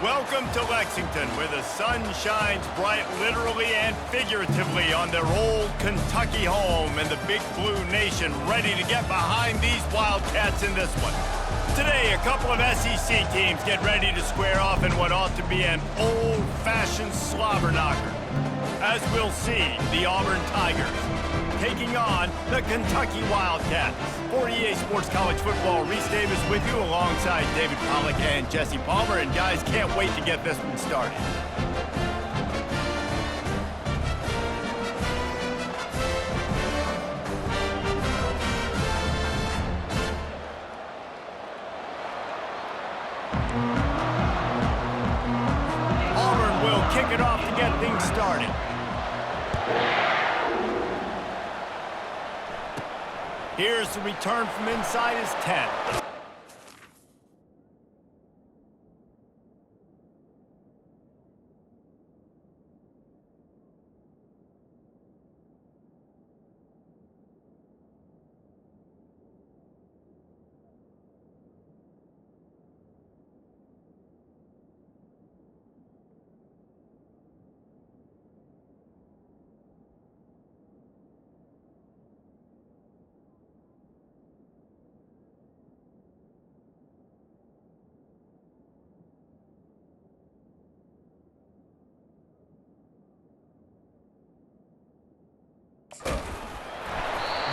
Welcome to Lexington, where the sun shines bright literally and figuratively on their old Kentucky home, and the Big Blue Nation ready to get behind these Wildcats in this one. Today, a couple of SEC teams get ready to square off in what ought to be an old-fashioned slobber knocker. As we'll see, the Auburn Tigers taking on the Kentucky Wildcats. For EA Sports College Football, Reese Davis with you alongside David Pollack and Jesse Palmer. And guys, can't wait to get this one started. Auburn will kick it off to get things started. Here's the return from inside his 10.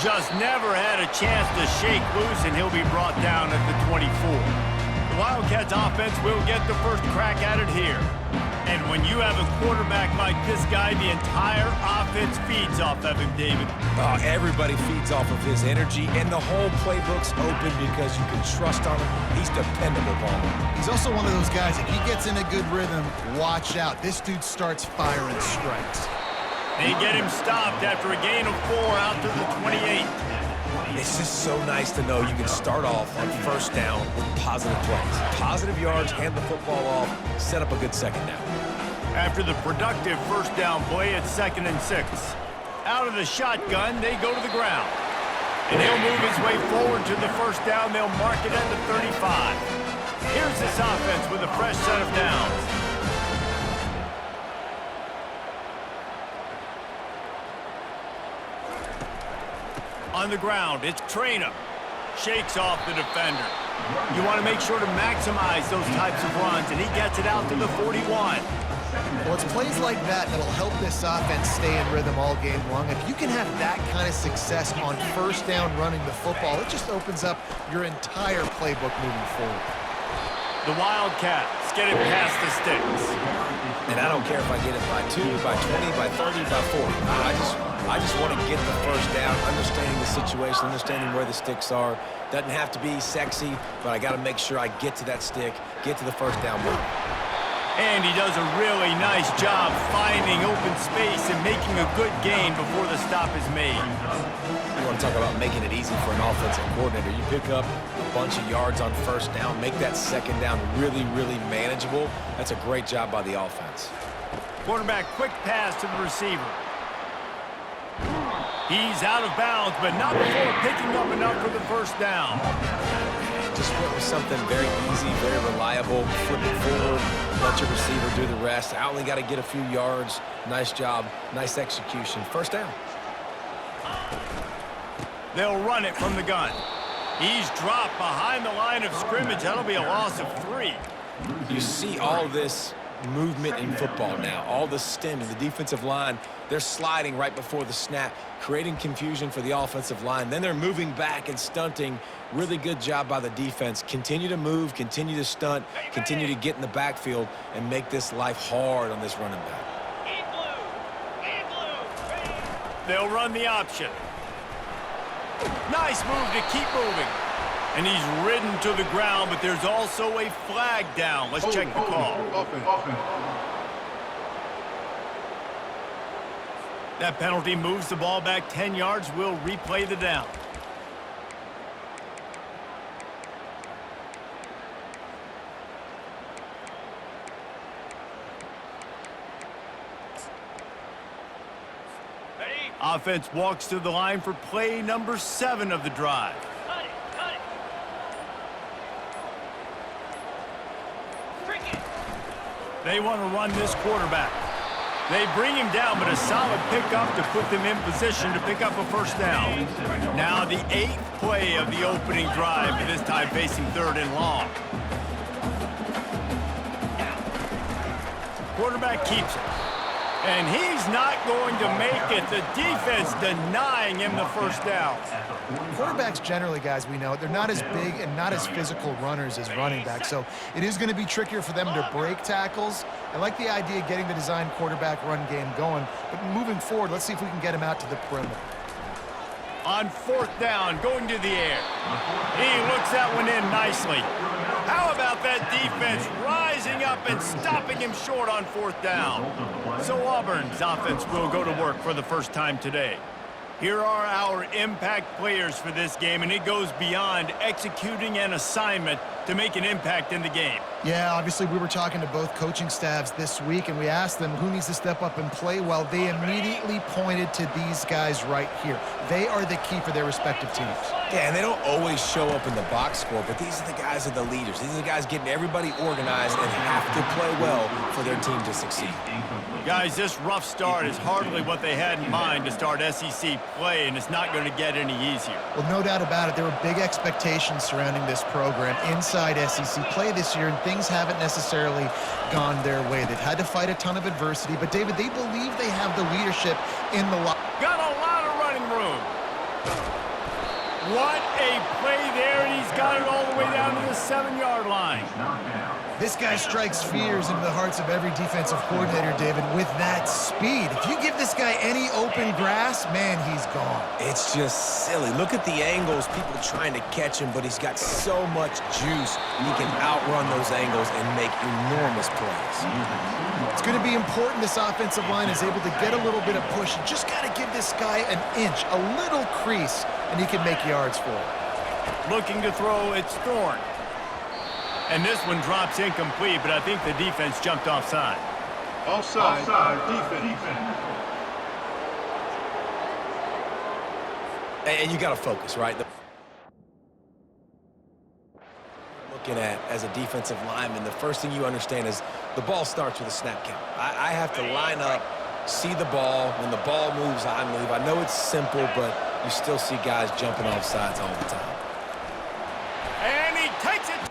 Just never had a chance to shake loose, and he'll be brought down at the 24. The Wildcats offense will get the first crack at it here. And when you have a quarterback like this guy, the entire offense feeds off of him, David. Everybody feeds off of his energy, and the whole playbook's open because you can trust on him. He's dependable, Palmer. He's also one of those guys, if he gets in a good rhythm, watch out. This dude starts firing strikes. They get him stopped after a gain of 4 out to the 28. It's just so nice to know you can start off on first down with positive plays. Positive yards, hand the football off, set up a good second down. After the productive first down play, it's 2nd and 6. Out of the shotgun, they go to the ground. And he'll move his way forward to the first down. They'll mark it at the 35. Here's this offense with a fresh set of downs. On the ground, it's Traynor. Shakes off the defender. You want to make sure to maximize those types of runs, and he gets it out to the 41. Well, it's plays like that that'll help this offense stay in rhythm all game long. If you can have that kind of success on first down running the football, it just opens up your entire playbook moving forward. The Wildcats get it past the sticks. And I don't care if I get it by 2, by 20, by 30, by 40. I just want to get the first down, understanding the situation, understanding where the sticks are. Doesn't have to be sexy, but I got to make sure I get to that stick, get to the first down move. And he does a really nice job finding open space and making a good gain before the stop is made. You want to talk about making it easy for an offensive coordinator. You pick up a bunch of yards on first down, make that second down really, really manageable. That's a great job by the offense. Quarterback quick pass to the receiver. He's out of bounds, but not before picking up enough for the first down. Just went with something very easy, very reliable. Flip it forward, let your receiver do the rest. I only got to get a few yards. Nice job, nice execution. First down. They'll run it from the gun. He's dropped behind the line of scrimmage. That'll be a loss of 3. You see all this movement in football now, all the stemming, the defensive line, they're sliding right before the snap, creating confusion for the offensive line. Then they're moving back and stunting. Really good job by the defense. Continue to move, continue to stunt, continue to get in the backfield and make this life hard on this running back. They'll run the option. Nice move to keep moving. And he's ridden to the ground, but there's also a flag down. Let's check the call. That penalty moves the ball back 10 yards. We'll replay the down. Offense walks to the line for play number 7 of the drive. They want to run this quarterback. They bring him down, but a solid pickup to put them in position to pick up a first down. Now the 8th play of the opening drive, this time facing 3rd and long. Quarterback keeps it. And he's not going to make it. The defense denying him the first down. Quarterbacks generally, guys, we know, they're not as big and not as physical runners as running backs, so it is going to be trickier for them to break tackles. I like the idea of getting the design quarterback run game going, but moving forward, let's see if we can get him out to the perimeter. On 4th down, going to the air. He looks that one in nicely. How about that defense rising up and stopping him short on 4th down? So Auburn's offense will go to work for the first time today. Here are our impact players for this game, and it goes beyond executing an assignment to make an impact in the game. Yeah, obviously we were talking to both coaching staffs this week, and we asked them who needs to step up and play well. They immediately pointed to these guys right here. They are the key for their respective teams. Yeah, and they don't always show up in the box score, but these are the guys that are the leaders. These are the guys getting everybody organized and have to play well for their team to succeed. Guys, this rough start is hardly what they had in mind to start SEC play, and it's not going to get any easier. Well, no doubt about it. There were big expectations surrounding this program inside SEC play this year, and things haven't necessarily gone their way. They've had to fight a ton of adversity, but, David, they believe they have the leadership in the locker. Got a lot of running room. What a play there, and he's got it all the way down to the 7-yard line. This guy strikes fears into the hearts of every defensive coordinator, David, with that speed. If you give this guy any open grass, man, he's gone. It's just silly. Look at the angles, people trying to catch him, but he's got so much juice. He can outrun those angles and make enormous plays. It's going to be important this offensive line is able to get a little bit of push. You just got to give this guy an inch, a little crease, and he can make yards for it. Looking to throw, it's Thorne. And this one drops incomplete, but I think the defense jumped offside. Offside, defense. And you got to focus, right? Looking at as a defensive lineman, the first thing you understand is the ball starts with a snap count. I have to line up, see the ball. When the ball moves, I move. I know it's simple, but you still see guys jumping off sides all the time. And he takes it.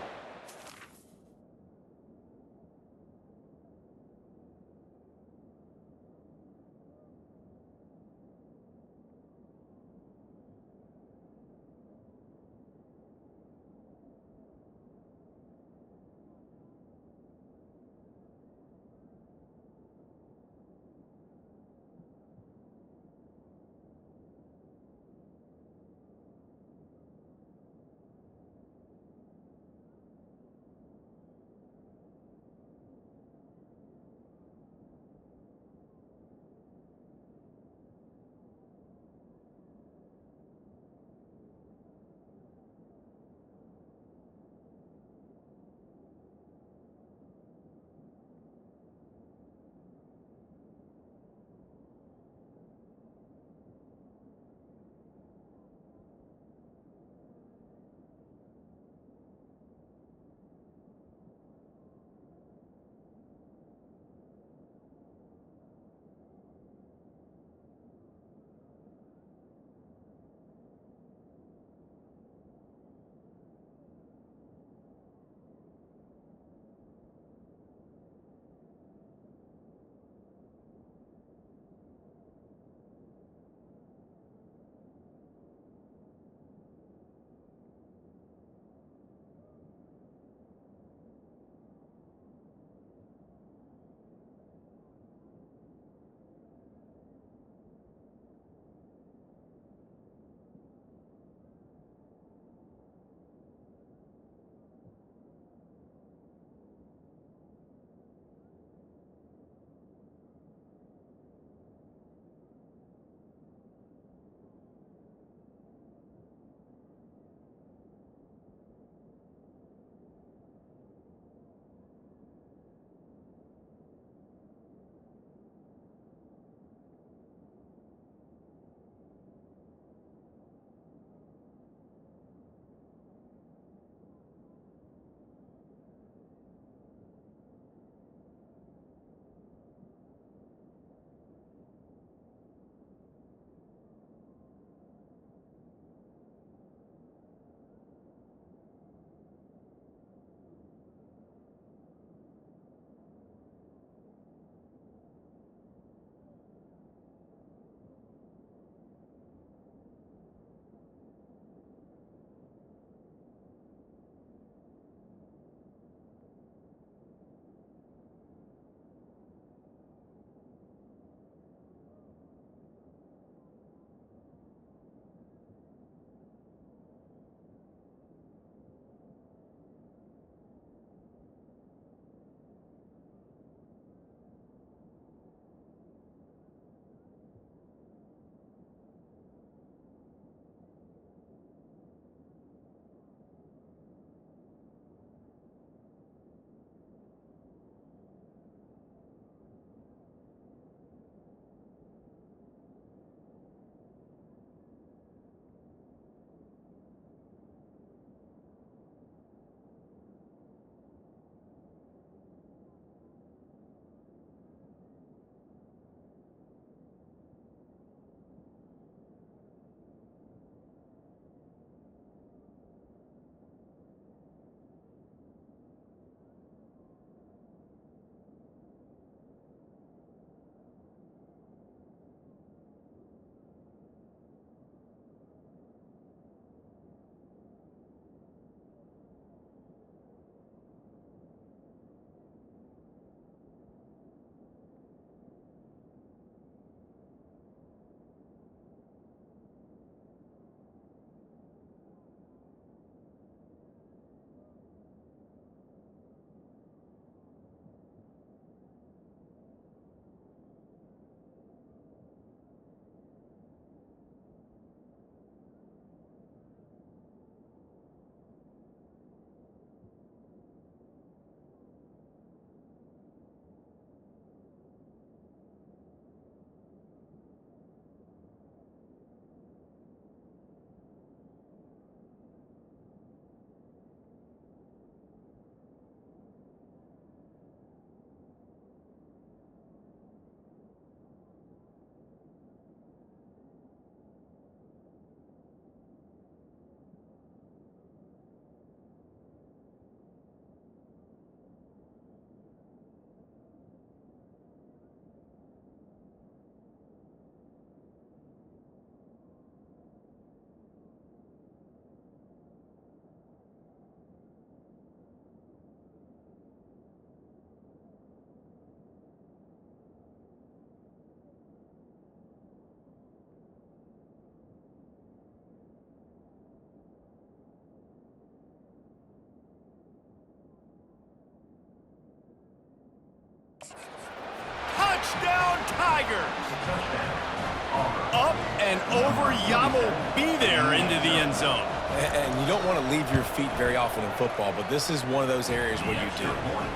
over. Yamo be there into the end zone. And you don't want to leave your feet very often in football, but this is one of those areas where you do.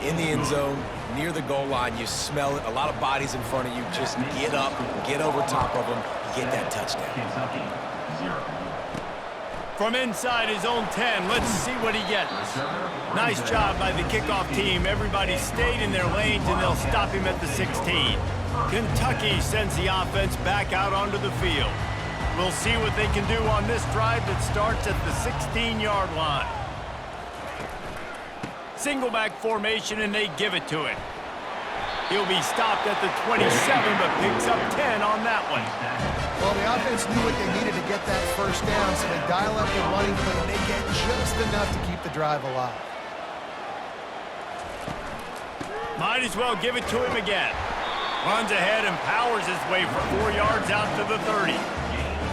In the end zone, near the goal line, you smell it. A lot of bodies in front of you. Just get up, get over top of them, get that touchdown. From inside his own 10, let's see what he gets. Nice job by the kickoff team. Everybody stayed in their lanes, and they'll stop him at the 16. Kentucky sends the offense back out onto the field. We'll see what they can do on this drive that starts at the 16-yard line. Single back formation, and they give it to him. He'll be stopped at the 27, but picks up 10 on that one. Well, the offense knew what they needed to get that first down, so they dial up the running play, and they get just enough to keep the drive alive. Might as well give it to him again. Runs ahead and powers his way for 4 yards out to the 30.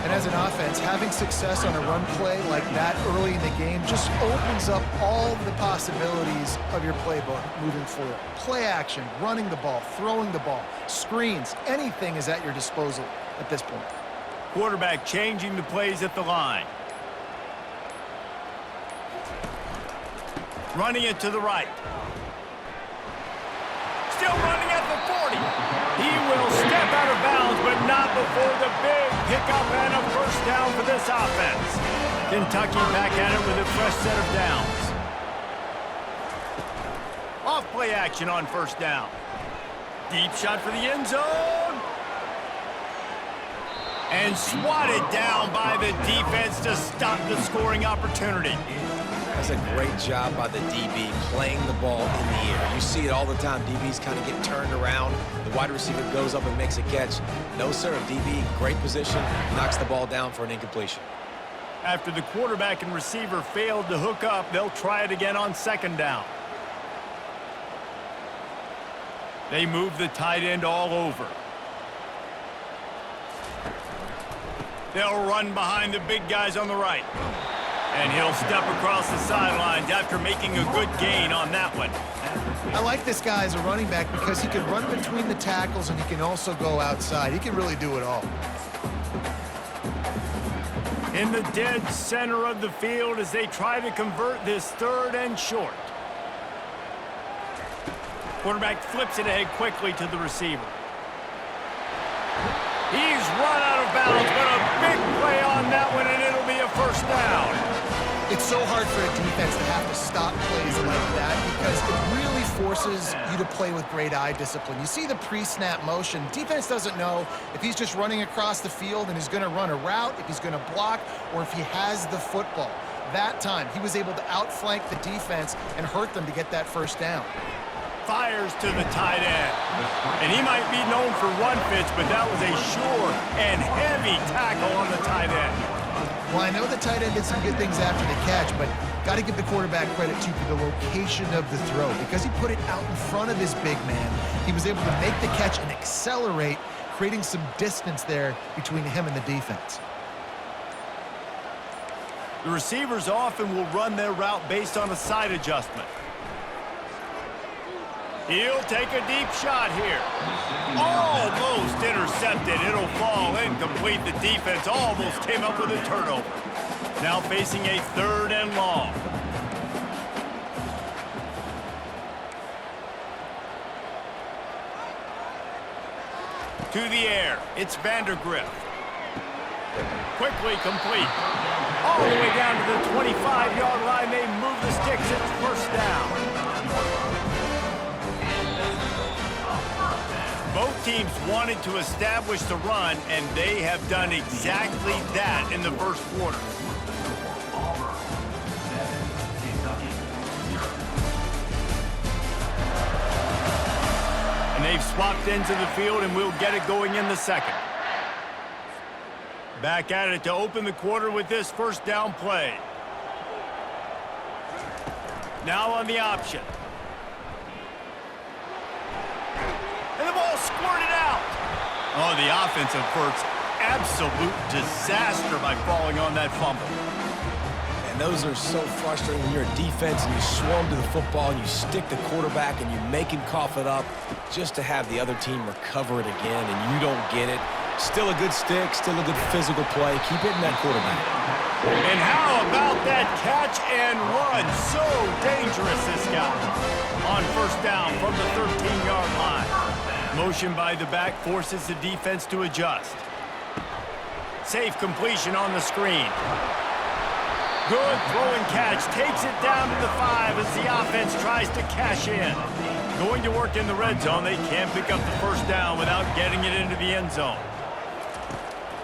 And as an offense, having success on a run play like that early in the game just opens up all the possibilities of your playbook moving forward. Play action, running the ball, throwing the ball, screens, anything is at your disposal at this point. Quarterback changing the plays at the line. Running it to the right. Still running at the 40. He will step out of bounds, but not before the big pickup and a first down for this offense. Kentucky back at it with a fresh set of downs. Off play action on first down. Deep shot for the end zone. And swatted down by the defense to stop the scoring opportunity. That's a great job by the DB playing the ball in the air. You see it all the time. DBs kind of get turned around. The wide receiver goes up and makes a catch. No, sir. DB, great position, knocks the ball down for an incompletion. After the quarterback and receiver failed to hook up, they'll try it again on second down. They move the tight end all over. They'll run behind the big guys on the right. And he'll step across the sidelines after making a good gain on that one. I like this guy as a running back because he can run between the tackles and he can also go outside. He can really do it all. In the dead center of the field as they try to convert this 3rd and short. Quarterback flips it ahead quickly to the receiver. He's run out of bounds, but a big play on that one, and it'll be a first down. It's so hard for a defense to have to stop plays like that because it really forces you to play with great eye discipline. You see the pre-snap motion. Defense doesn't know if he's just running across the field and he's going to run a route, if he's going to block, or if he has the football. That time, he was able to outflank the defense and hurt them to get that first down. Fires to the tight end. And he might be known for run fits, but that was a sure and heavy tackle on the tight end. Well, I know the tight end did some good things after the catch, but got to give the quarterback credit, too, for the location of the throw. Because he put it out in front of his big man, he was able to make the catch and accelerate, creating some distance there between him and the defense. The receivers often will run their route based on a side adjustment. He'll take a deep shot here. Almost intercepted. It'll fall incomplete. The defense almost came up with a turnover. Now facing a 3rd and long. To the air. It's Vandergrift. Quickly complete. All the way down to the 25-yard line. They move the sticks. It's first down. Both teams wanted to establish the run, and they have done exactly that in the first quarter. And they've swapped into the field, and we'll get it going in the second. Back at it to open the quarter with this first down play. Now on the option. And the ball squirted out. Oh, the offense averts absolute disaster by falling on that fumble. And those are so frustrating when you're a defense and you swarm to the football and you stick the quarterback and you make him cough it up just to have the other team recover it again and you don't get it. Still a good stick, still a good physical play. Keep hitting that quarterback. And how about that catch and run? So dangerous, this guy. On first down from the 13-yard line. Motion by the back forces the defense to adjust. Safe completion on the screen. Good throw and catch. Takes it down to the 5 as the offense tries to cash in. Going to work in the red zone. They can't pick up the first down without getting it into the end zone.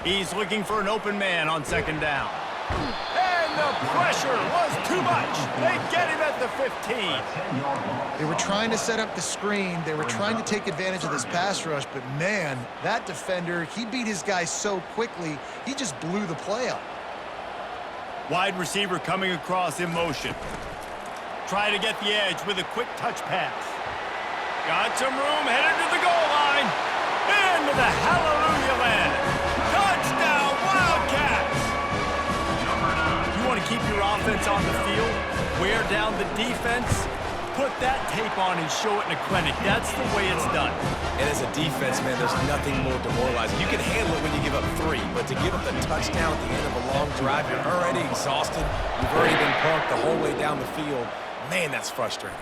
He's looking for an open man on second down. And the pressure was too much. They get him at the 15. They were trying to set up the screen. They were trying to take advantage of this pass rush, but man, that defender, he beat his guy so quickly, he just blew the play up. Wide receiver coming across in motion. Try to get the edge with a quick touch pass. Got some room, headed to the goal line. Into the hallelujah land. Touchdown, Wildcats! You want to keep your offense on the field, wear down the defense, put that tape on and show it in a clinic. That's the way it's done. And as a defense, man, there's nothing more demoralizing. You can handle it when you give up 3, but to give up the touchdown at the end of a long drive, you're already exhausted. You've already been punked the whole way down the field. Man, that's frustrating.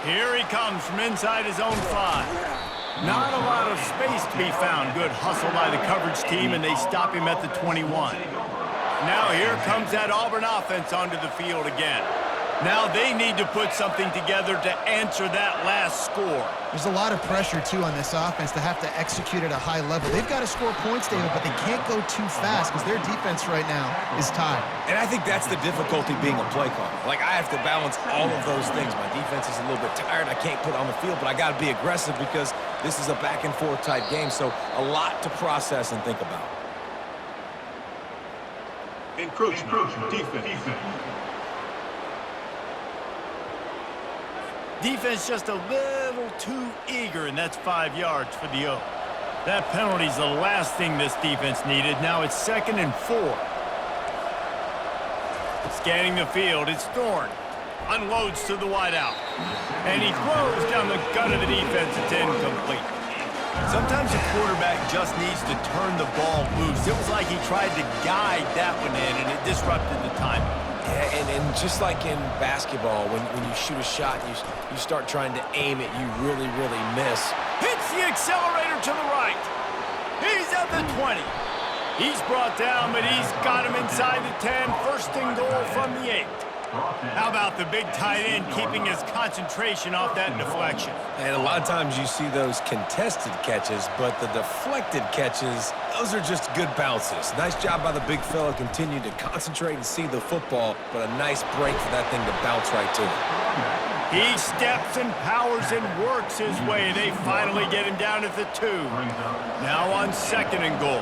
Here he comes from inside his own 5. Not a lot of space to be found. Good hustle by the coverage team, and they stop him at the 21. Now here comes that Auburn offense onto the field again. Now they need to put something together to answer that last score. There's a lot of pressure, too, on this offense to have to execute at a high level. They've got to score points, David, but they can't go too fast because their defense right now is tired. And I think that's the difficulty being a play caller. Like, I have to balance all of those things. My defense is a little bit tired. I can't put on the field, but I got to be aggressive because this is a back-and-forth type game, so a lot to process and think about. Encroachment. Defense. Defense just a little too eager, and that's 5 yards for the O. That penalty's the last thing this defense needed. Now it's 2nd and 4. Scanning the field, it's Thorne. Unloads to the wideout. And he throws down the gut of the defense. It's incomplete. Sometimes a quarterback just needs to turn the ball loose. It was like he tried to guide that one in, and it disrupted the timing. Yeah, and just like in basketball, when you shoot a shot, you start trying to aim it, you really, really miss. Hits the accelerator to the right. He's at the 20. He's brought down, but he's got him inside the 10. First and goal from the 8. How about the big tight end keeping his concentration off that deflection? And a lot of times you see those contested catches, but the deflected catches, those are just good bounces. Nice job by the big fella, continue to concentrate and see the football, but a nice break for that thing to bounce right to him. He steps and powers and works his way. They finally get him down at the 2. Now on 2nd and goal.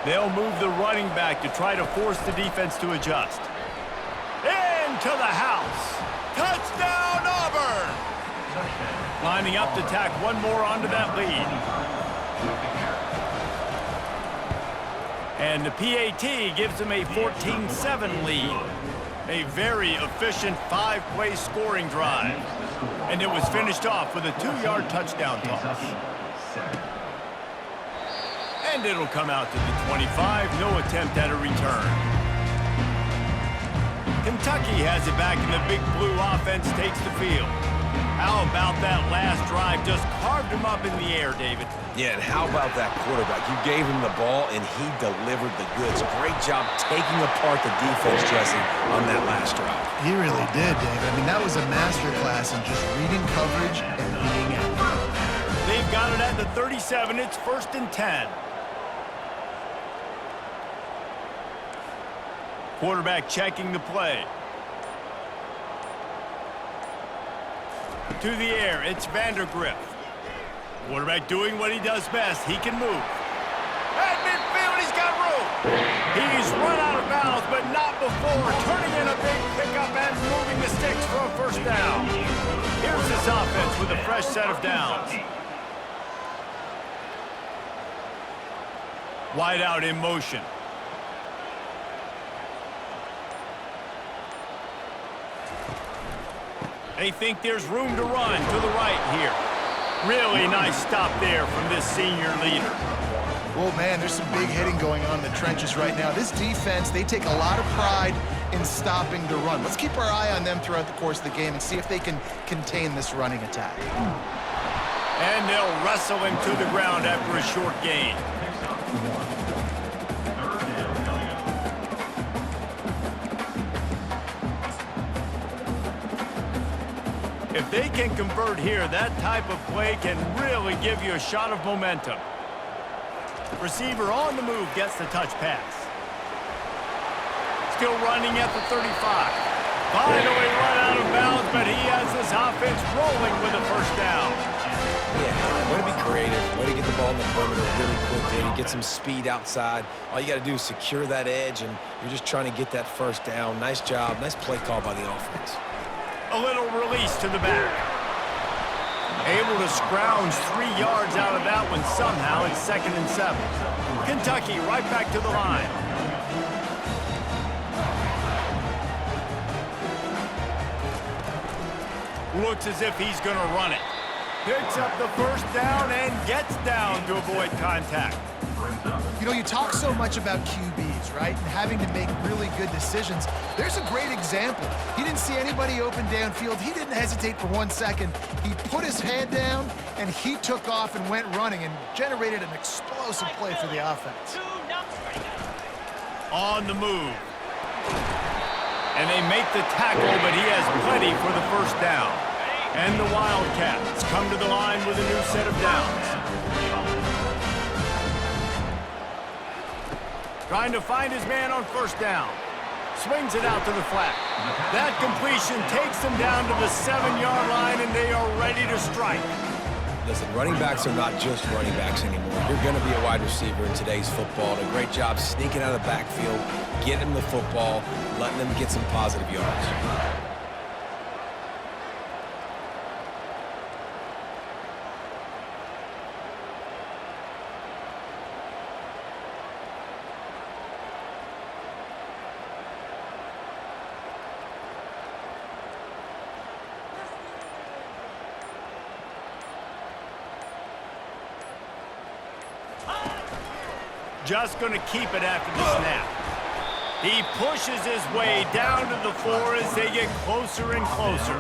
They'll move the running back to try to force the defense to adjust. Into the house. Touchdown, Auburn! Lining up to tack one more onto that lead. And the PAT gives them a 14-7 lead. A very efficient 5-play scoring drive. And it was finished off with a 2-yard touchdown toss. And it'll come out to the 25. No attempt at a return. Kentucky has it back, and the Big Blue offense takes the field. How about that last drive? Just carved him up in the air, David. Yeah, and how about that quarterback? You gave him the ball, and he delivered the goods. Great job taking apart the defense dressing on that last drive. He really did, David. I mean, that was a masterclass in just reading coverage and being accurate. They've got it at the 37. It's 1st and 10. Quarterback checking the play. To the air, it's Vandergriff. Quarterback doing what he does best. He can move. At midfield, he's got room. He's run out of bounds, but not before turning in a big pickup and moving the sticks for a first down. Here's this offense with a fresh set of downs. Wide out in motion. They think there's room to run to the right here. Really nice stop there from this senior leader. Well, man, there's some big hitting going on in the trenches right now. This defense, they take a lot of pride in stopping the run. Let's keep our eye on them throughout the course of the game and see if they can contain this running attack. And they'll wrestle him to the ground after a short gain. If they can convert here, that type of play can really give you a shot of momentum. Receiver on the move gets the touch pass. Still running at the 35. Finally run out of bounds, but he has this offense rolling with a first down. Yeah, way to be creative, way to get the ball in the perimeter really quickly, get some speed outside. All you got to do is secure that edge, and you're just trying to get that first down. Nice job, nice play call by the offense. A little release to the back. Able to scrounge 3 yards out of that one somehow. It's 2nd and 7. Kentucky right back to the line. Looks as if he's going to run it. Picks up the first down and gets down to avoid contact. You know, you talk so much about QBs, right? And having to make really good decisions. There's a great example. He didn't see anybody open downfield. He didn't hesitate for 1 second. He put his head down, and he took off and went running and generated an explosive play for the offense. On the move. And they make the tackle, but he has plenty for the first down. And the Wildcats come to the line with a new set of downs. Trying to find his man on first down. Swings it out to the flat. That completion takes them down to the 7-yard line, and they are ready to strike. Listen, running backs are not just running backs anymore. You're going to be a wide receiver in today's football. And a great job sneaking out of the backfield, getting them the football, letting them get some positive yards. Just going to keep it after the snap. He pushes his way down to the floor as they get closer and closer.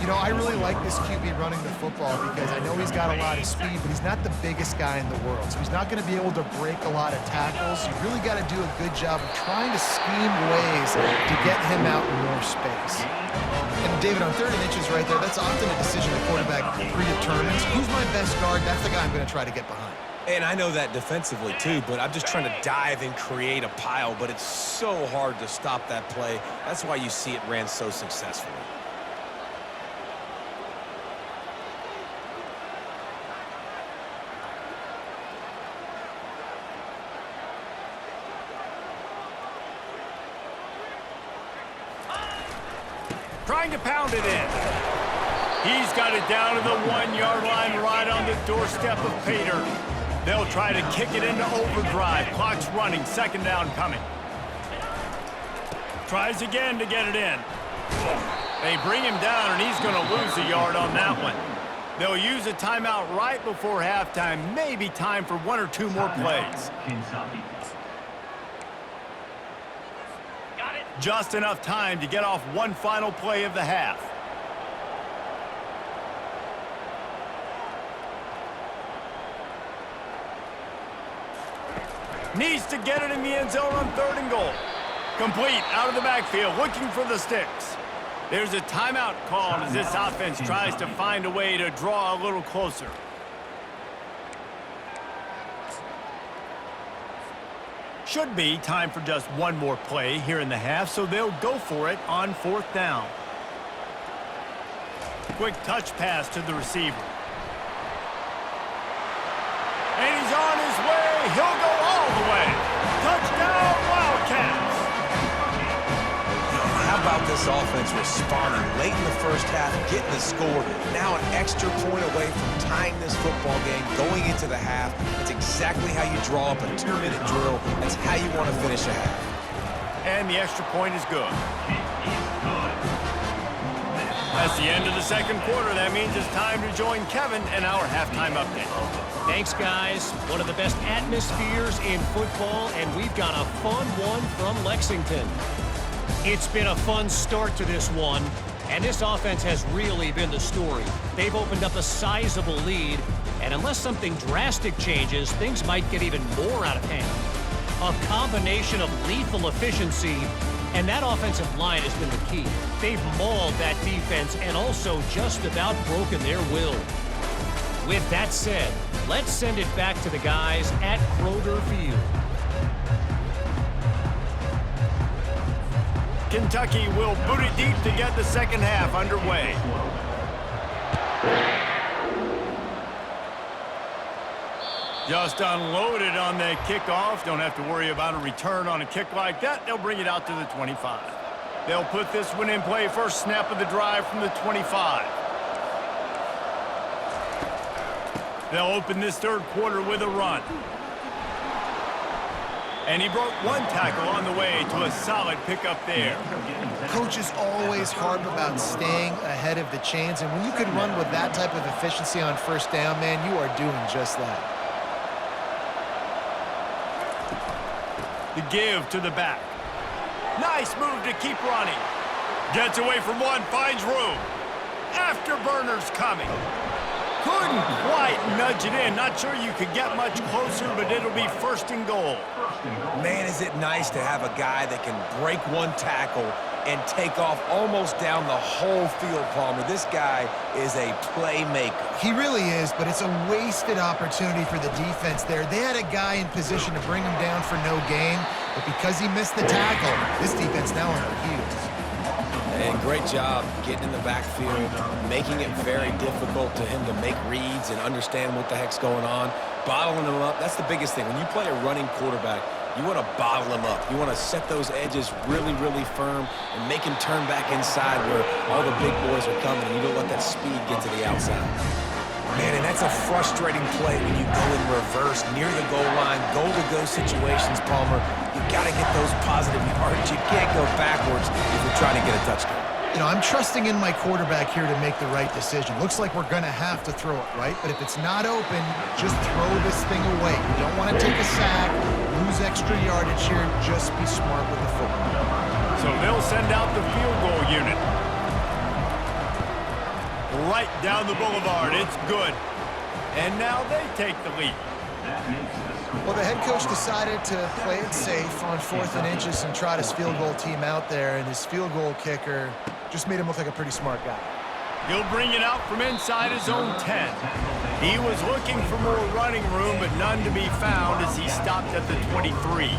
You know, I really like this QB running the football because I know he's got a lot of speed, but he's not the biggest guy in the world. So he's not going to be able to break a lot of tackles. You really got to do a good job of trying to scheme ways to get him out in more space. And David, on 30 inches right there, that's often a decision the quarterback predetermines. Who's my best guard? That's the guy I'm going to try to get behind. And I know that defensively, too, but I'm just trying to dive and create a pile, but it's so hard to stop that play. That's why you see it ran so successfully. Trying to pound it in. He's got it down to the 1-yard line right on the doorstep of Pater. They'll try to kick it into overdrive. Clock's running. 2nd down coming. Tries again to get it in. They bring him down, and he's going to lose a yard on that one. They'll use a timeout right before halftime. Maybe time for 1 or 2 more plays. Just enough time to get off one final play of the half. Needs to get it in the end zone on 3rd and goal. Complete out of the backfield, looking for the sticks. There's a timeout called as this offense tries to find a way to draw a little closer. Should be time for just one more play here in the half, so they'll go for it on 4th down. Quick touch pass to the receiver. And he's on his way. He'll go all the way. Touchdown, Wildcats. How about this offense responding late in the first half, getting the score, now an extra point away from tying this football game, going into the half. That's exactly how you draw up a 2-minute drill. That's how you want to finish a half. And the extra point is good. That's the end of the second quarter. That means it's time to join Kevin in our halftime update. Thanks, guys. One of the best atmospheres in football, and we've got a fun one from Lexington. It's been a fun start to this one, and this offense has really been the story. They've opened up a sizable lead, and unless something drastic changes, things might get even more out of hand. A combination of lethal efficiency, and that offensive line has been the key. They've mauled that defense and also just about broken their will. With that said, let's send it back to the guys at Kroger Field. Kentucky will boot it deep to get the second half underway. Just unloaded on that kickoff. Don't have to worry about a return on a kick like that. They'll bring it out to the 25. They'll put this one in play. First snap of the drive from the 25. They'll open this third quarter with a run. And he broke one tackle on the way to a solid pickup there. Coaches always harp about staying ahead of the chains, and when you can run with that type of efficiency on first down, man, you are doing just that. The give to the back. Nice move to keep running. Gets away from one, finds room. Afterburners coming. Couldn't quite nudge it in. Not sure you could get much closer, but it'll be first and goal. Man, is it nice to have a guy that can break one tackle and take off almost down the whole field, Palmer. This guy is a playmaker. He really is, but it's a wasted opportunity for the defense there. They had a guy in position to bring him down for no gain, but because he missed the tackle, this defense now on their heels. And great job getting in the backfield, making it very difficult to him to make reads and understand what the heck's going on, bottling him up. That's the biggest thing. When you play a running quarterback, you want to bottle him up. You want to set those edges really, really firm and make him turn back inside where all the big boys are coming, and you don't let that speed get to the outside. Man, and that's a frustrating play when you go in reverse near the goal line, goal-to-go situations, Palmer. You got to get those positive yards. You can't go backwards if you're trying to get a touchdown. You know, I'm trusting in my quarterback here to make the right decision. Looks like we're going to have to throw it, right? But if it's not open, just throw this thing away. You don't want to take a sack, lose extra yardage here. Just be smart with the football. So they'll send out the field goal unit. Right down the boulevard. It's good. And now they take the lead. Well, the head coach decided to play it safe on 4th and inches and trot his field goal team out there, and his field goal kicker just made him look like a pretty smart guy. He'll bring it out from inside his own 10. He was looking for more running room, but none to be found as he stopped at the 23.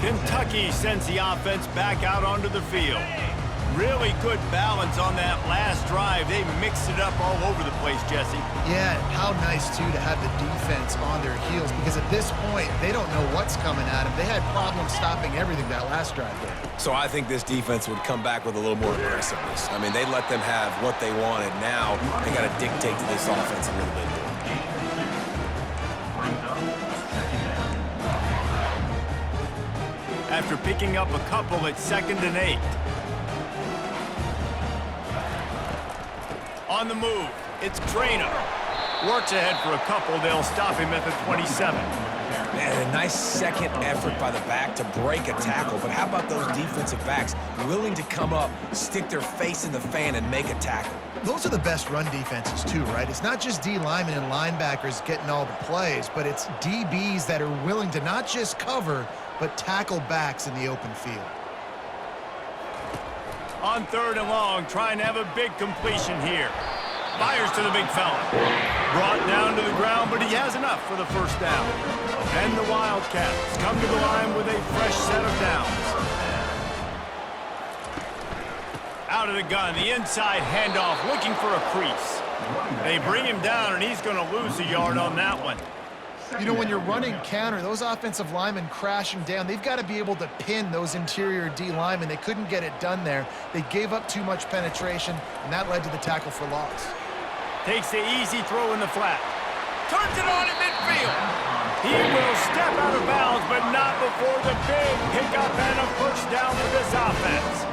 Kentucky sends the offense back out onto the field. Really good balance on that last drive. They mixed it up all over the place, Jesse. Yeah, how nice, too, to have the defense on their heels, because at this point, they don't know what's coming at them. They had problems stopping everything that last drive there. So I think this defense would come back with a little more aggressiveness. I mean, they let them have what they wanted. Now they got to dictate to this offense a little bit more. After picking up a couple at 2nd and 8. On the move, it's Traynor. Works ahead for a couple. They'll stop him at the 27. Man, a nice second effort by the back to break a tackle. But how about those defensive backs willing to come up, stick their face in the fan, and make a tackle? Those are the best run defenses, too, right? It's not just D linemen and linebackers getting all the plays, but it's DBs that are willing to not just cover, but tackle backs in the open field. On 3rd and long, trying to have a big completion here. Fires to the big fella. Brought down to the ground, but he has enough for the first down. And the Wildcats come to the line with a fresh set of downs. Out of the gun, the inside handoff, looking for a crease. They bring him down, and he's going to lose a yard on that one. You know, when you're running counter, those offensive linemen crashing down, they've got to be able to pin those interior D linemen. They couldn't get it done there. They gave up too much penetration, and that led to the tackle for loss. Takes the easy throw in the flat. Turns it on in midfield. He will step out of bounds, but not before the big pickup and a first down for this offense.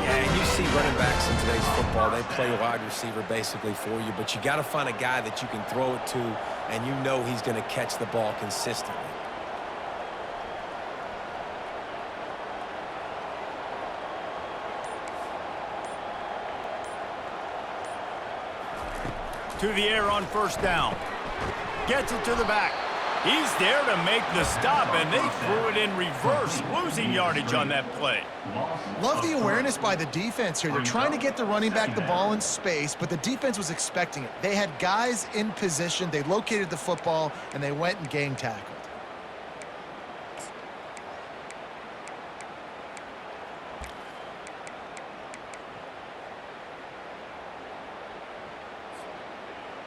Yeah, and you see running backs in today's football, they play wide receiver basically for you, but you got to find a guy that you can throw it to, and you know he's going to catch the ball consistently. To the air on first down. Gets it to the back. He's there to make the stop, and they threw it in reverse, losing yardage on that play. Love the awareness by the defense here. They're trying to get the running back the ball in space, but the defense was expecting it. They had guys in position. They located the football, and they went and gang tackled.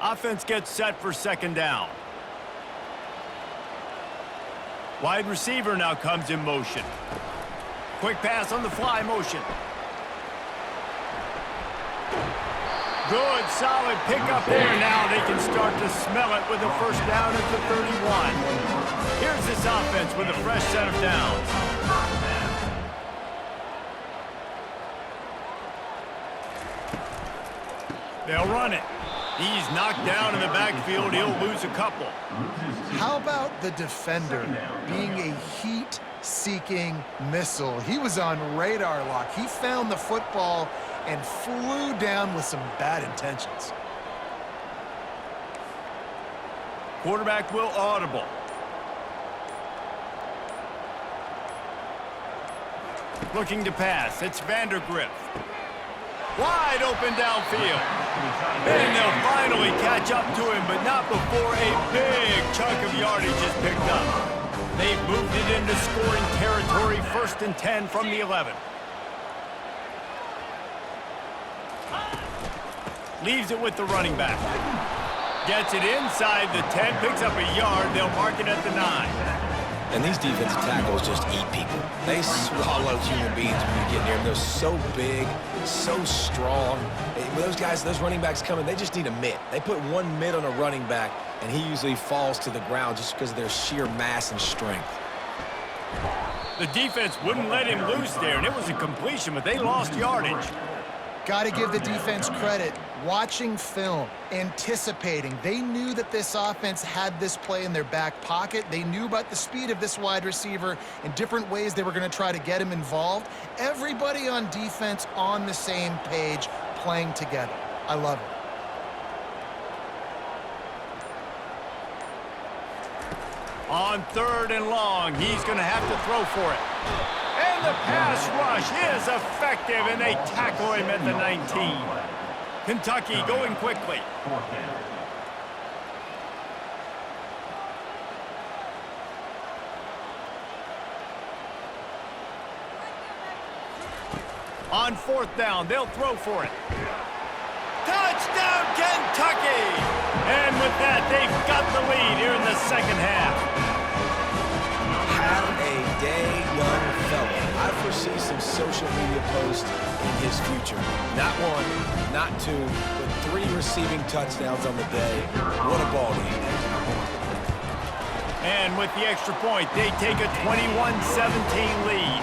Offense gets set for second down. Wide receiver now comes in motion. Quick pass on the fly motion. Good, solid pickup there. Now they can start to smell it with a first down at the 31. Here's this offense with a fresh set of downs. They'll run it. He's knocked down in the backfield. He'll lose a couple. How about the defender being a heat-seeking missile? He was on radar lock. He found the football and flew down with some bad intentions. Quarterback will audible. Looking to pass. It's Vandergriff. Wide open downfield. And they'll finally catch up to him, but not before a big chunk of yardage is picked up. They've moved it into scoring territory, 1st and 10 from the 11. Leaves it with the running back. Gets it inside the 10, picks up a yard. They'll mark it at the 9. And these defensive tackles just eat people. They swallow human beings when you get near them. They're so big, so strong. When those guys, those running backs come in, they just need a mitt. They put one mitt on a running back, and he usually falls to the ground just because of their sheer mass and strength. The defense wouldn't let him loose there, and it was a completion, but they lost yardage. Got to give the defense credit. Watching film, anticipating. They knew that this offense had this play in their back pocket. They knew about the speed of this wide receiver and different ways they were going to try to get him involved. Everybody on defense on the same page, playing together. I love it. On 3rd and long, he's going to have to throw for it. And the pass rush is effective, and they tackle him at the 19. Kentucky going quickly. On 4th down, they'll throw for it. Touchdown, Kentucky! And with that, they've got the lead here in the second half. Have a day, young fella. I foresee some social media posts in his future. Not one, not two, but 3 receiving touchdowns on the day. What a ball game. And with the extra point, they take a 21-17 lead.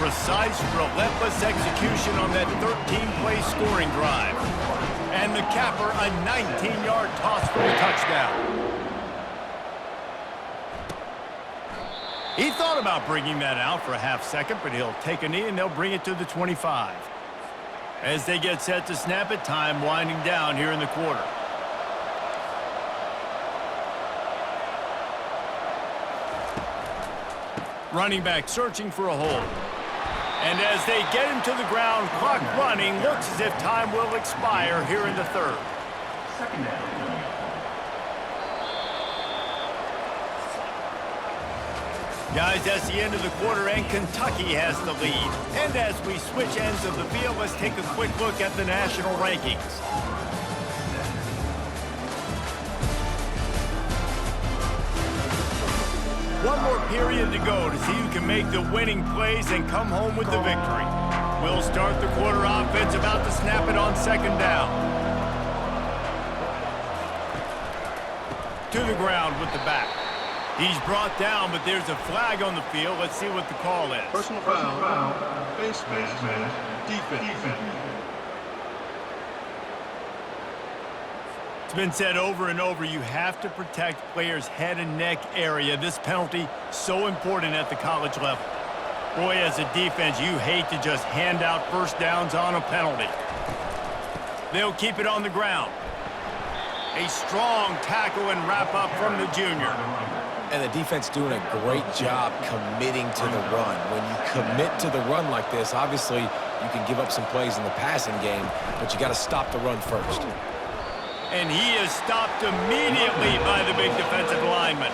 Precise, relentless execution on that 13-play scoring drive. And the capper, a 19-yard toss for a touchdown. He thought about bringing that out for a half second, but he'll take a knee and they'll bring it to the 25. As they get set to snap it, time winding down here in the quarter. Running back searching for a hole. And as they get him to the ground, clock running, looks as if time will expire here in the 3rd. Second down. Guys, that's the end of the quarter, and Kentucky has the lead. And as we switch ends of the field, let's take a quick look at the national rankings. One more period to go to see who can make the winning plays and come home with the victory. We'll start the quarter offense, about to snap it on 2nd down. To the ground with the back. He's brought down, but there's a flag on the field. Let's see what the call is. Personal foul. Baseman. Defense. It's been said over and over, you have to protect players' head and neck area. This penalty, so important at the college level. Boy, as a defense, you hate to just hand out first downs on a penalty. They'll keep it on the ground. A strong tackle and wrap-up from the junior. And the defense doing a great job committing to the run. When you commit to the run like this, obviously you can give up some plays in the passing game, but you got to stop the run first. And he is stopped immediately by the big defensive lineman.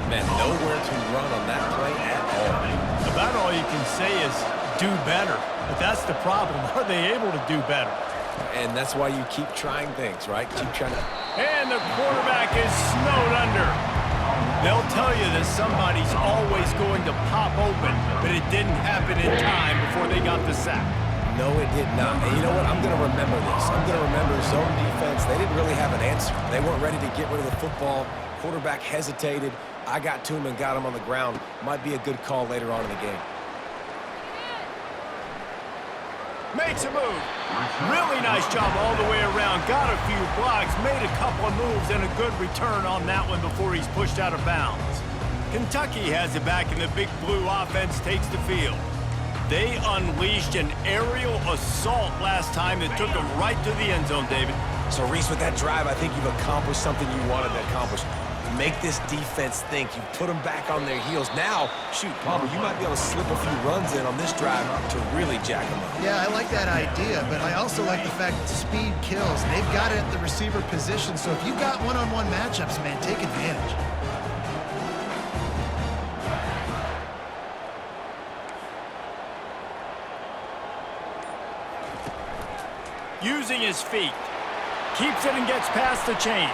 Man, nowhere to run on that play at all. About all you can say is do better. But that's the problem. Are they able to do better? And that's why you keep trying things, right? Keep trying to... And the quarterback is snowed under. They'll tell you that somebody's always going to pop open, but it didn't happen in time before they got the sack. No, it did not. And you know what? I'm going to remember this. I'm going to remember zone defense. They didn't really have an answer. They weren't ready to get rid of the football. Quarterback hesitated. I got to him and got him on the ground. Might be a good call later on in the game. Makes a move. Really nice job all the way around. Got a few blocks, made a couple of moves, and a good return on that one before he's pushed out of bounds. Kentucky has it back, and the Big Blue offense takes the field. They unleashed an aerial assault last time that took them right to the end zone, David. So, Reese, with that drive, I think you've accomplished something you wanted to accomplish. Make this defense think. You put them back on their heels. Now, shoot, Palmer, you might be able to slip a few runs in on this drive to really jack them up. Yeah, I like that idea, but I also like the fact that speed kills. They've got it at the receiver position, so if you've got one-on-one matchups, man, take advantage. Using his feet. Keeps it and gets past the chains.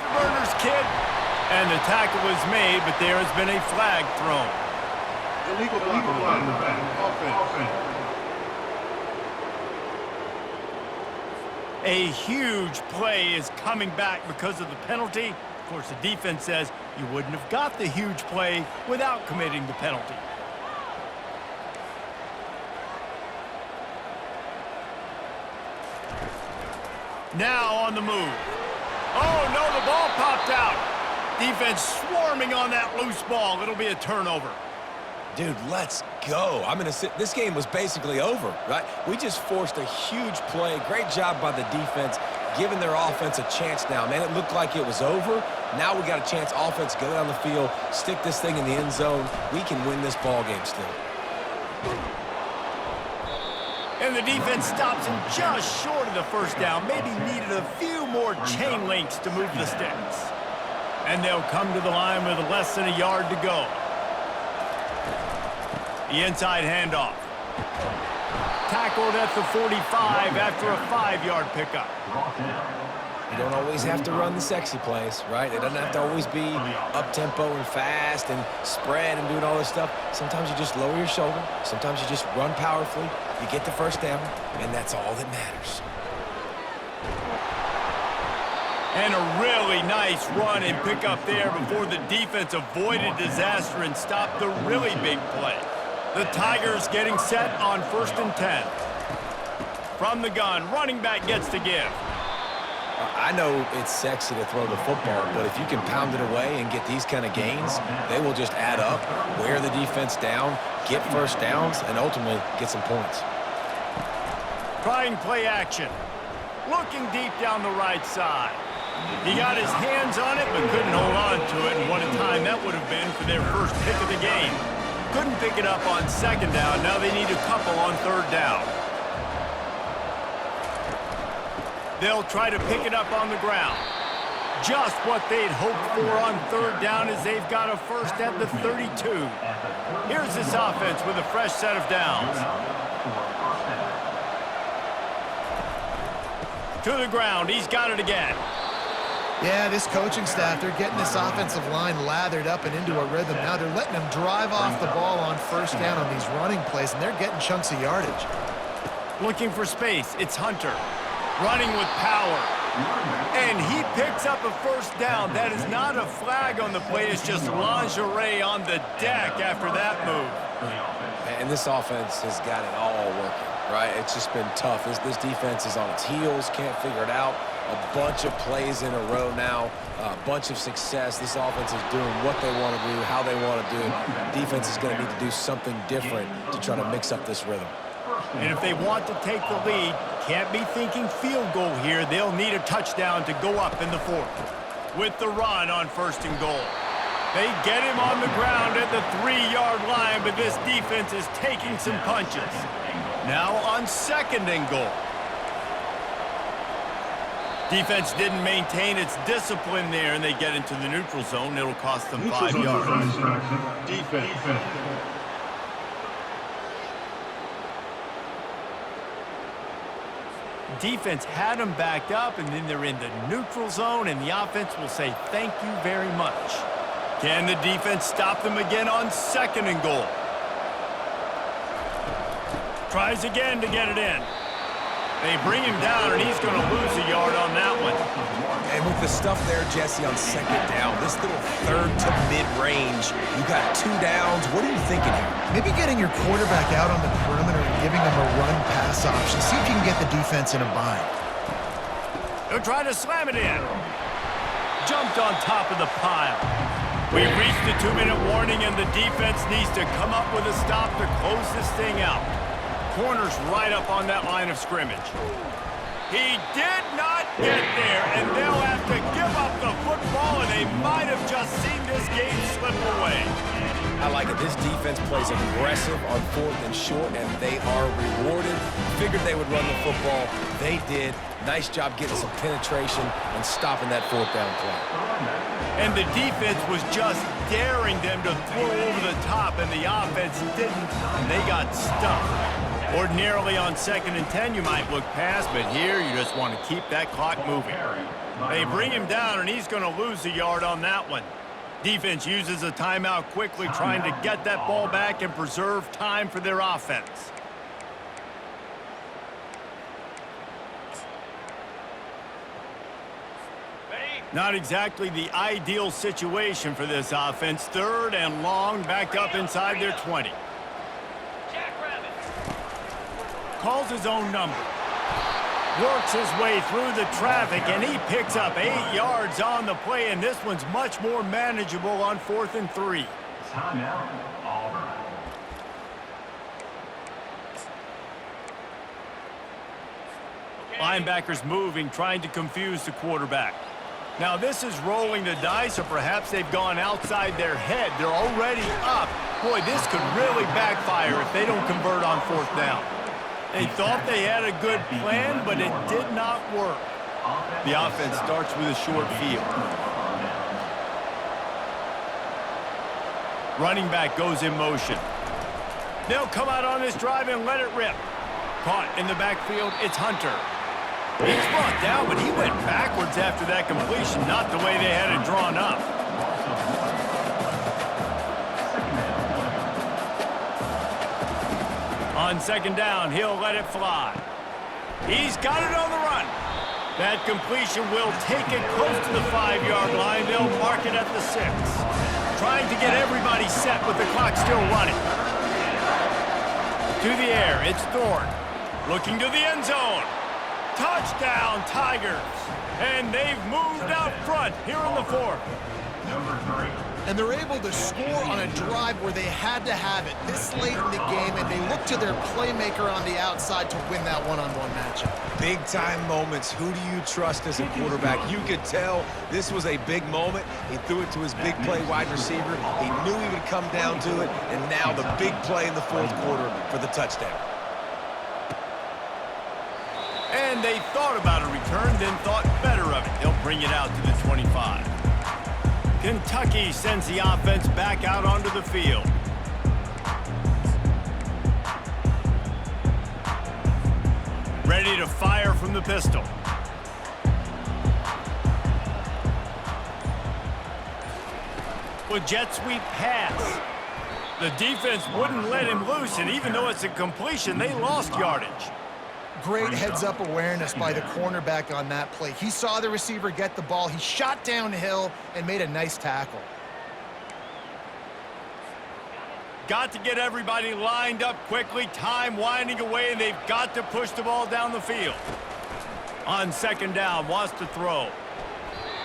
Burner's kid. And the tackle was made, but there has been a flag thrown. Illegal block on the back. Offense. A huge play is coming back because of the penalty. Of course, the defense says you wouldn't have got the huge play without committing the penalty. Now on the move. Oh, no, the ball popped out. Defense swarming on that loose ball. It'll be a turnover. Dude, let's go. I'm going to sit. This game was basically over, right? We just forced a huge play. Great job by the defense, giving their offense a chance now. Man, it looked like it was over. Now we got a chance. Offense, go down the field, stick this thing in the end zone. We can win this ball game still. And the defense stops him just short of the first down. Maybe needed a few more chain links to move the sticks. And they'll come to the line with less than a yard to go. The inside handoff. Tackled at the 45 after a 5-yard pickup. You don't always have to run the sexy plays, right? It doesn't have to always be up-tempo and fast and spread and doing all this stuff. Sometimes you just lower your shoulder. Sometimes you just run powerfully. You get the first down, and that's all that matters. And a really nice run and pickup there before the defense avoided disaster and stopped the really big play. The Tigers getting set on 1st and 10. From the gun, running back gets to give. I know it's sexy to throw the football, but if you can pound it away and get these kind of gains, they will just add up, wear the defense down, get first downs, and ultimately get some points. Trying play action. Looking deep down the right side. He got his hands on it, but couldn't hold on to it, and what a time that would have been for their first pick of the game. Couldn't pick it up on 2nd down. Now they need a couple on 3rd down. They'll try to pick it up on the ground. Just what they'd hoped for on 3rd down as they've got a first at the 32. Here's this offense with a fresh set of downs. To the ground. He's got it again. Yeah, this coaching staff, they're getting this offensive line lathered up and into a rhythm. Now they're letting them drive off the ball on first down on these running plays, and they're getting chunks of yardage. Looking for space, it's Hunter. Running with power. And he picks up a first down. That is not a flag on the play. It's just lingerie on the deck after that move. And this offense has got it all working, right? It's just been tough. This defense is on its heels, can't figure it out. A bunch of plays in a row now, a bunch of success. This offense is doing what they want to do, how they want to do it. Defense is going to need to do something different to try to mix up this rhythm. And if they want to take the lead, can't be thinking field goal here. They'll need a touchdown to go up in the fourth. With the run on first and goal. They get him on the ground at the 3-yard line, but this defense is taking some punches. Now on second and goal. Defense didn't maintain its discipline there, and they get into the neutral zone. It'll cost them 5 yards. Defense. Defense had them backed up, and then they're in the neutral zone, and the offense will say thank you very much. Can the defense stop them again on second and goal? Tries again to get it in. They bring him down, and he's going to lose a yard on that one. And with the stuff there, Jesse, on second down, this little third to mid-range, you got 2 downs. What are you thinking here? Maybe getting your quarterback out on the perimeter and giving them a run-pass option. See if you can get the defense in a bind. They'll try to slam it in. Jumped on top of the pile. We've reached the 2-minute warning, and the defense needs to come up with a stop to close this thing out. Corner's right up on that line of scrimmage. He did not get there, and they'll have to give up the football, and they might have just seen this game slip away. I like it. This defense plays aggressive on fourth and short, and they are rewarded. Figured they would run the football. They did. Nice job getting some penetration and stopping that fourth down play. And the defense was just daring them to throw over the top, and the offense didn't, and they got stuffed. Ordinarily on second and 10, you might look past, but here you just want to keep that clock moving. They bring him down, and he's going to lose a yard on that one. Defense uses a timeout quickly, trying to get that ball back and preserve time for their offense. Not exactly the ideal situation for this offense. Third and long, back up inside their 20. Calls his own number. Works his way through the traffic, and he picks up 8 yards on the play, and this one's much more manageable on 4th and 3. Timeout, Auburn. Linebackers moving, trying to confuse the quarterback. Now this is rolling the dice, or perhaps they've gone outside their head. They're already up. Boy, this could really backfire if they don't convert on 4th down. They thought they had a good plan, but it did not work. The offense starts with a short field. Running back goes in motion. They'll come out on this drive and let it rip. Caught in the backfield, it's Hunter. He's brought down, but he went backwards after that completion, not the way they had it drawn up. On second down, he'll let it fly. He's got it on the run. That completion will take it close to the 5-yard line. They'll mark it at the 6. Trying to get everybody set with the clock still running. To the air, it's Thorne. Looking to the end zone. Touchdown, Tigers. And they've moved out front here in the 4th. Number 3. And they're able to score on a drive where they had to have it this late in the game, and they look to their playmaker on the outside to win that one-on-one matchup. Big-time moments. Who do you trust as a quarterback? You could tell this was a big moment. He threw it to his big play wide receiver. He knew he would come down to it, and now the big play in the 4th quarter for the touchdown. And they thought about a return, then thought better of it. They'll bring it out to the 25. Kentucky sends the offense back out onto the field. Ready to fire from the pistol. with jet sweep pass. The defense wouldn't let him loose, and even though it's a completion, they lost yardage. Great heads-up awareness by the cornerback on that play. He saw the receiver get the ball. He shot downhill and made a nice tackle. Got to get everybody lined up quickly. Time winding away, and they've got to push the ball down the field. On second down, wants to throw.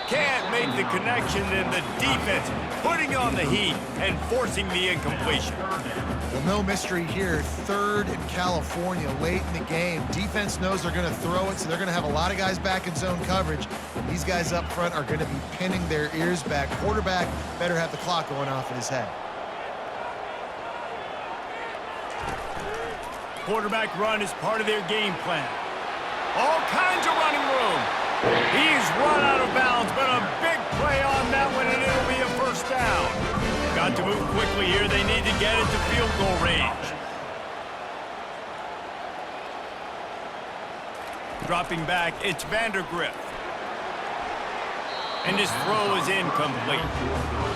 Can't make the connection, and the defense putting on the heat and forcing the incompletion. Well, no mystery here. 3rd in California late in the game. Defense knows they're going to throw it, so they're going to have a lot of guys back in zone coverage. And these guys up front are going to be pinning their ears back. Quarterback better have the clock going off in his head. Quarterback run is part of their game plan. All kinds of running room. He's run out of bounds, but a big play on that one, and it'll be a first down. Got to move quickly here. They need to get it to field goal range. Dropping back, it's Vandergrift. And his throw is incomplete.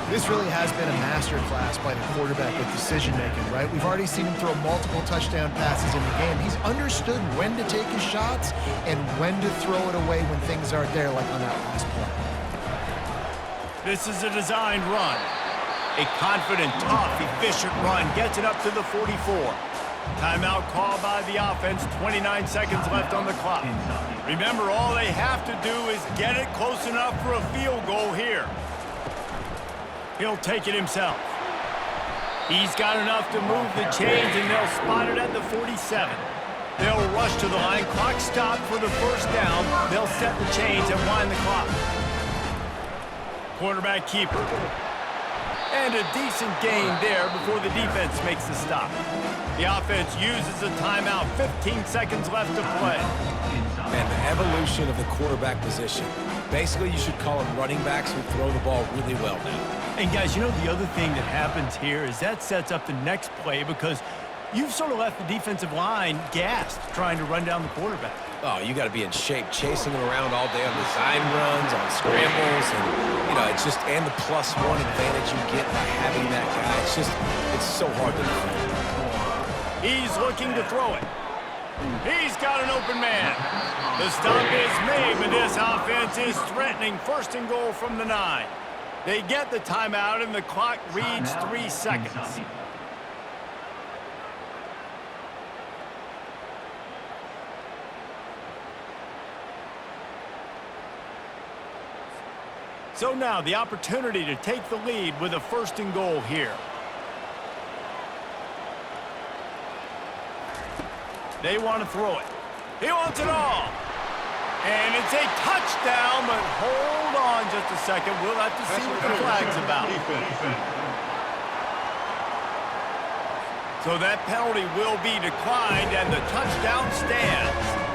This really has been a masterclass by the quarterback with decision-making, right? We've already seen him throw multiple touchdown passes in the game. He's understood when to take his shots and when to throw it away when things aren't there, like on that last play. This is a designed run. A confident, tough, efficient run gets it up to the 44. Timeout called by the offense, 29 seconds left on the clock. Remember, all they have to do is get it close enough for a field goal here. He'll take it himself. He's got enough to move the chains, and they'll spot it at the 47. They'll rush to the line. Clock stopped for the first down. They'll set the chains and wind the clock. Quarterback keeper. And a decent gain there before the defense makes the stop. The offense uses a timeout. 15 seconds left to play. And the evolution of the quarterback position. Basically, you should call them running backs who throw the ball really well now. And guys, you know the other thing that happens here is that sets up the next play because you've sort of left the defensive line gassed trying to run down the quarterback. Oh, you got to be in shape, chasing him around all day on design runs, on scrambles, and, you know, it's just, and the +1 advantage you get by having that guy. It's just, it's so hard to defend. He's looking to throw it. He's got an open man. The stop is made, but this offense is threatening 1st and goal from the 9. They get the timeout, and the clock reads 3 seconds. So now the opportunity to take the lead with a 1st and goal here. They want to throw it. He wants it all. And it's a touchdown, but hold on just a second. We'll have to see what the flag's about. So that penalty will be declined, and the touchdown stands.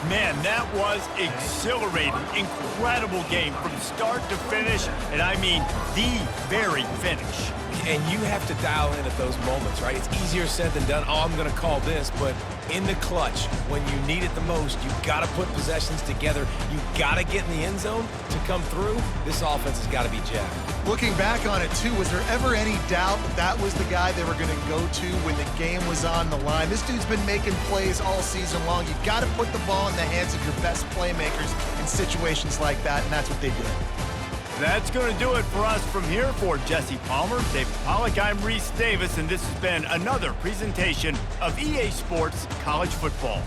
Man, that was exhilarating, incredible game from start to finish, and I mean the very finish. And you have to dial in at those moments, right? It's easier said than done. Oh, I'm going to call this, but in the clutch, when you need it the most, you got to put possessions together. You got to get in the end zone to come through. This offense has got to be jacked. Looking back on it, too, was there ever any doubt that that was the guy they were going to go to when the game was on the line? This dude's been making plays all season long. You've got to put the ball in the hands of your best playmakers in situations like that, and that's what they did. That's going to do it for us from here. For Jesse Palmer, David Pollack, I'm Reese Davis, and this has been another presentation of EA Sports College Football.